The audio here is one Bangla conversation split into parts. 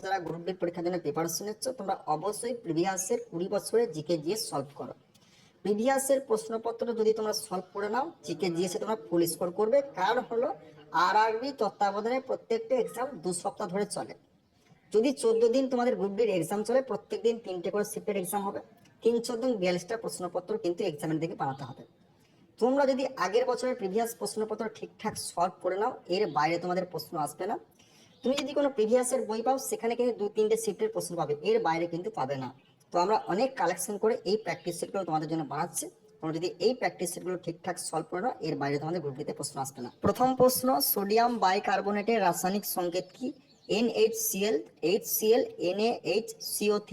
যারা গ্রুপ ডি পরীক্ষার জন্য প্রিপারেশন নিচ্ছ, তোমরা অবশ্যই প্রিভিয়াসের 20 বছরের জিকে জিএস সলভ করো। প্রিভিয়াসের প্রশ্নপত্র যদি তোমরা সলভ করে নাও, জিকে জিএসে তোমরা ফুল স্কোর করবে। কারণ হলো আরআরবি তত্ত্বাবধানে প্রত্যেকটা এক্সাম 2 সপ্তাহ ধরে চলে। যদি 14 দিন তোমাদের গ্রুপ ডির এক্সাম চলে, প্রত্যেক দিন 3টে করে শিফটের এক্সাম হবে। 3-14 42টা প্রশ্নপত্র কিন্তু এক্সামের দিকে বানাতে হবে। তোমরা যদি আগের বছরের প্রিভিয়াস প্রশ্নপত্র ঠিকঠাক সলভ করে নাও, এর বাইরে তোমাদের প্রশ্ন আসবে না। তুমি যদি কোনো প্রিভিয়াসের বই পাও, সেখানে কিন্তু 2-3টে শিফটের প্রশ্ন পাবে, এর বাইরে কিন্তু পাবে না। তো আমরা অনেক কালেকশন করে এই প্র্যাকটিস সেটগুলো তোমাদের জন্য বানাচ্ছি। তোমরা যদি এই প্র্যাকটিস সেটগুলো ঠিকঠাক সলভ করে নাও, এর বাইরে তোমাদের গ্রুপ ডিতে প্রশ্ন আসবে না। প্রথম প্রশ্ন, সোডিয়াম বাইকার্বনেটের রাসায়নিক সংকেত কি? NaHCl, HCl, NaHCO3,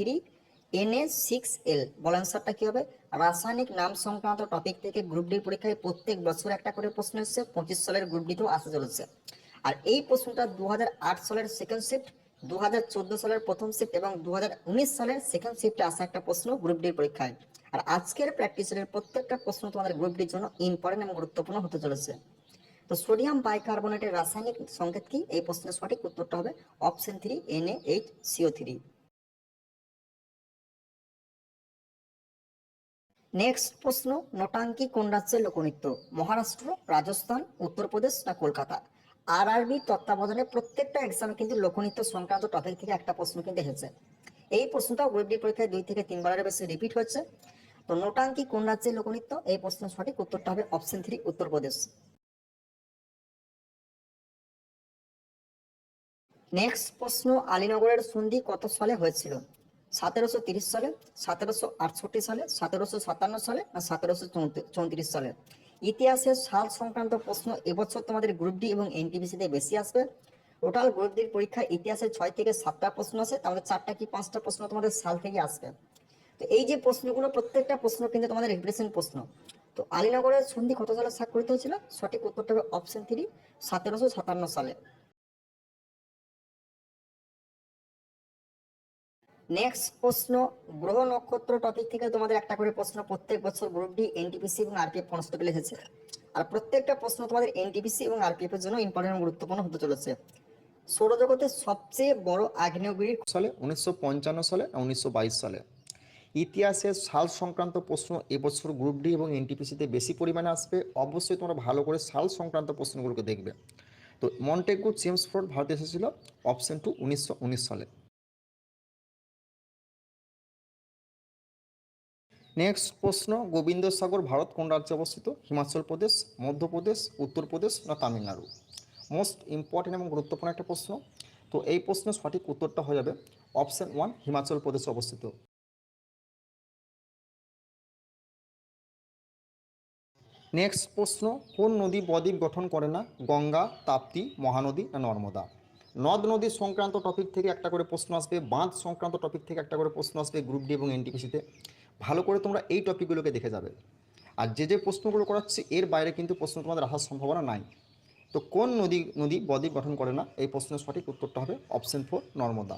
Na6L। বল অ্যান্সারটা কি হবে? রাসায়নিক নাম সংক্রান্ত টপিক থেকে গ্রুপ ডি পরীক্ষায় প্রত্যেক বছর একটা করে প্রশ্ন এসেছে। 25 সালের গ্রুপ ডিতেও আসতে চলেছে। আর এই প্রশ্নটা 2008 সালের সেকেন্ড শিফট, 2014 সালের প্রথম শিফট এবং 2019 সালের সেকেন্ড শিফটে আসা একটা প্রশ্ন গ্রুপ ডি পরীক্ষায়। আর আজকের প্র্যাকটিসের প্রত্যেকটা প্রশ্ন তোমাদের গ্রুপ ডির জন্য ইম্পর্টেন্ট এবং গুরুত্বপূর্ণ হতে চলেছে। তো সোডিয়াম বাইকার্বনেটের রাসায়নিক সংকেত কি? এই প্রশ্নের সঠিক উত্তরটা হবে অপশন 3, NaHCO3। নেক্সট প্রশ্ন, নোটাঙ্কি কোন রাজ্যের লোকনৃত্য? মহারাষ্ট্র, রাজস্থান, উত্তরপ্রদেশ না কলকাতা? আরআরবি তত্ত্বাবধানে প্রত্যেকটা এক্সামে কিন্তু লোকনৃত্য সংক্রান্ত টপিক থেকে একটা প্রশ্ন কিন্তু এসেছে। এই প্রশ্নটা গ্রুপ ডি পরীক্ষায় 2 থেকে 3 বারের বেশি রিপিট হচ্ছে। তো নোটাঙ্কি কোন রাজ্যের লোকনৃত্য? এই প্রশ্নের সঠিক উত্তরটা হবে অপশন 3, উত্তরপ্রদেশ। নেক্সট প্রশ্ন, আলীনগরের সন্ধি কত সালে হয়েছিল? 1730 সালে, 1768 সালে, 1757 সালে না 1734 সালে? ইতিহাসের সাল সংক্রান্ত প্রশ্ন এবছর তোমাদের গ্রুপ ডি এবং এনটিপিসিতে বেশি আসবে। টোটাল গ্রুপ ডির পরীক্ষায় ইতিহাসের 6 থেকে 7টা প্রশ্ন আছে, তাহলে 4টা কি 5টা প্রশ্ন তোমাদের সাল থেকে আসবে। তো এই যে প্রশ্নগুলো, প্রত্যেকটা প্রশ্ন কিন্তু তোমাদের রিপ্রেজেন্ট প্রশ্ন। তো আলীনগরের সন্ধি কত সালে স্বাক্ষরিত হয়েছিল? সঠিক উত্তরটা হবে অপশন 3, 1757 সালে। নেক্সট প্রশ্ন, গ্রহ নক্ষত্র টপিক থেকে তোমাদের একটা করে প্রশ্ন প্রত্যেক বছর গ্রুপ ডি, এনটিপিসি এবং আরপিএফ কনস্টেবল এসেছে। আর প্রত্যেকটা প্রশ্ন তোমাদের এনটিপিসি এবং আরপিএফ এর জন্য ইম্পর্টেন্ট গুরুত্বপূর্ণ হতে চলেছে। সৌরজগতের সবচেয়ে বড় আগ্নেয়গিরি সালে, 1955 সালে না 1922 সালে? ইতিহাসের সাল সংক্রান্ত প্রশ্ন এবছর গ্রুপ ডি এবং এনটিপিসিতে বেশি পরিমাণে আসবে। অবশ্যই তোমরা ভালো করে সাল সংক্রান্ত প্রশ্নগুলোকে দেখবে। তো মন্টেগু চেমসফোর্ড ভারতে এসেছিল অপশন 2, 1919 সালে। নেক্সট প্রশ্ন, গোবিন্দসাগর ভারত কোন রাজ্যে অবস্থিত? হিমাচল প্রদেশ, মধ্যপ্রদেশ, উত্তরপ্রদেশ না তামিলনাড়ু? মোস্ট ইম্পর্টেন্ট এবং গুরুত্বপূর্ণ একটা প্রশ্ন। তো এই প্রশ্নের সঠিক উত্তরটা হয়ে যাবে অপশন 1, হিমাচল প্রদেশে অবস্থিত। নেক্সট প্রশ্ন, কোন নদী বদ্বীপ গঠন করে না? গঙ্গা, তাপ্তি, মহানদী না নর্মদা? নদ নদী সংক্রান্ত টপিক থেকে একটা করে প্রশ্ন আসবে, বাঁধ সংক্রান্ত টপিক থেকে একটা করে প্রশ্ন আসবে গ্রুপ ডি এবং এনটিপিসিতে। ভালো করে তোমরা এই টপিকগুলোকে দেখে যাবে। আর যে প্রশ্নগুলো করাচ্ছি এর বাইরে কিন্তু প্রশ্ন তোমাদের আসার সম্ভাবনা নাই। তো কোন নদী বদ্বীপ গঠন করে না? এই প্রশ্নের সঠিক উত্তরটা হবে অপশন 4, নর্মদা।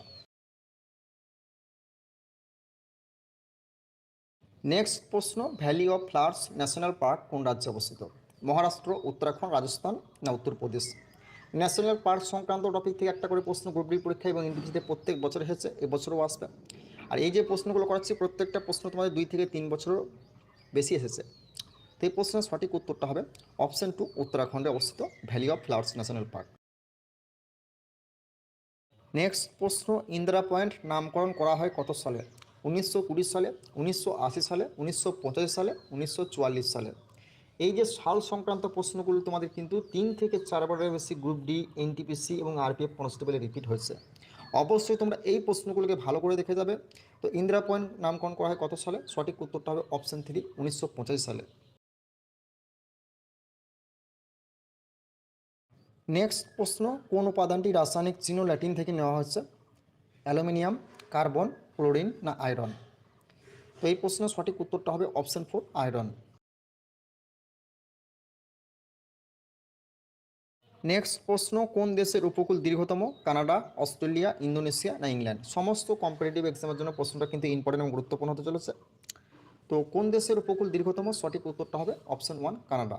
নেক্সট প্রশ্ন, valley of flowers national park কোন রাজ্যে অবস্থিত? মহারাষ্ট্র, উত্তরাখণ্ড, রাজস্থান না উত্তরপ্রদেশ? ন্যাশনাল পার্ক সংক্রান্ত টপিক থেকে একটা করে প্রশ্ন গ্রুপ ডি পরীক্ষা এবং এনটিপিসিতে প্রত্যেক বছর এসেছে, এবছরও আসবে। আর এই যে প্রশ্নগুলো করাচ্ছি প্রত্যেকটা প্রশ্ন তোমাদের 2 থেকে 3 বছরও বেশি এসেছে। তো এই প্রশ্নের সঠিক উত্তরটা হবে অপশন 2, উত্তরাখণ্ডে অবস্থিত valley of flowers national park. Next প্রশ্ন, ইন্দিরা পয়েন্ট নামকরণ করা হয় কত সালে? 1920 সালে, 1980 সালে, 1985 সালে, 1944 সালে? এই যে সাল সংক্রান্ত প্রশ্নগুলো তোমাদের কিন্তু 3 থেকে 4 বারের বেশি গ্রুপ ডি, এনটিপিসি এবং আরপিএফ কনস্টেবলে রিপিট হয়েছে। অবশ্যই তোমরা এই প্রশ্নগুলোকে ভালো করে দেখে যাবে। তো ইন্দিরা পয়েন্ট নামকরণ করা হয় কত সালে? সঠিক উত্তরটা হবে অপশন 3, 1985 সালে। নেক্সট প্রশ্ন, কোন উপাদানটি রাসায়নিক চিহ্ন ল্যাটিন থেকে নেওয়া হয়েছে? অ্যালুমিনিয়াম, কার্বন, ক্লোরিন না আয়রন? তো এই প্রশ্নের সঠিক উত্তরটা হবে অপশন 4, আয়রন। নেক্সট প্রশ্ন, কোন দেশের উপকূল দীর্ঘতম? কানাডা, অস্ট্রেলিয়া, ইন্দোনেশিয়া না ইংল্যান্ড? সমস্ত কম্পিটিটিভ এক্সামের জন্য প্রশ্নটা কিন্তু ইম্পর্টেন্ট এবং গুরুত্বপূর্ণ হতে চলেছে। তো কোন দেশের উপকূল দীর্ঘতম? সঠিক উত্তরটা হবে অপশন 1, কানাডা।